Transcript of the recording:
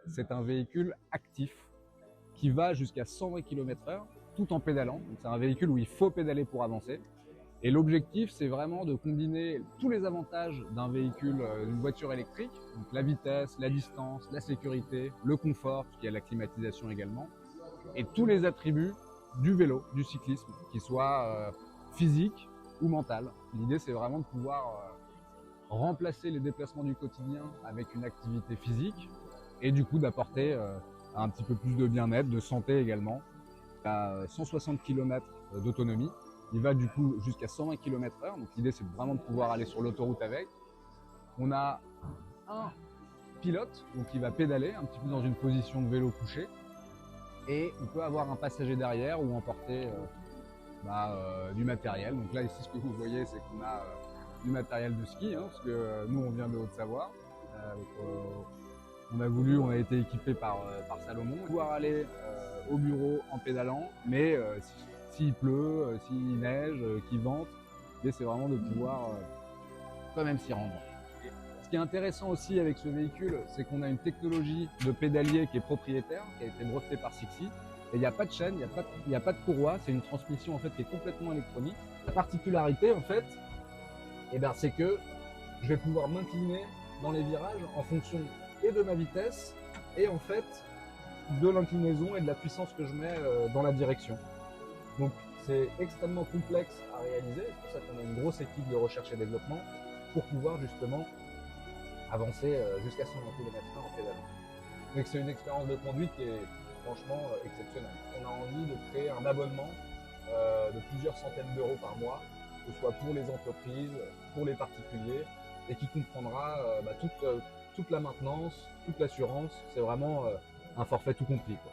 c'est un véhicule actif qui va jusqu'à 120 km/h tout en pédalant. Donc c'est un véhicule où il faut pédaler pour avancer. Et l'objectif, c'est vraiment de combiner tous les avantages d'un véhicule, d'une voiture électrique, donc la vitesse, la distance, la sécurité, le confort, puisqu'il y a la climatisation également, et tous les attributs du vélo, du cyclisme, qu'ils soient physiques ou mental. L'idée, c'est vraiment de pouvoir remplacer les déplacements du quotidien avec une activité physique et du coup d'apporter un petit peu plus de bien-être, de santé également. À 160 km d'autonomie, il va du coup jusqu'à 120 km/h, donc l'idée c'est vraiment de pouvoir aller sur l'autoroute avec. On a un pilote, donc il va pédaler un petit peu dans une position de vélo couché, et on peut avoir un passager derrière ou emporter du matériel. Donc là ici ce que vous voyez c'est qu'on a du matériel de ski, parce que nous on vient de Haute-Savoie. On a été équipé par Salomon. Pouvoir aller au bureau en pédalant, mais s'il pleut, s'il neige, qu'il vente, l'idée c'est vraiment de pouvoir quand même s'y rendre. Ce qui est intéressant aussi avec ce véhicule, c'est qu'on a une technologie de pédalier qui est propriétaire, qui a été brevetée par Sixi. Et il n'y a pas de chaîne, il n'y a pas de courroie, c'est une transmission en fait qui est complètement électronique. La particularité en fait, c'est que je vais pouvoir m'incliner dans les virages en fonction et de ma vitesse et en fait de l'inclinaison et de la puissance que je mets dans la direction. Donc c'est extrêmement complexe à réaliser, c'est pour ça qu'on a une grosse équipe de recherche et développement pour pouvoir justement avancer jusqu'à 120 km/h en pédalant. Donc c'est une expérience de conduite qui est franchement exceptionnelle. On a envie de créer un abonnement de plusieurs centaines d'euros par mois, que ce soit pour les entreprises, pour les particuliers, et qui comprendra toute la maintenance, toute l'assurance. C'est vraiment un forfait tout compris, quoi.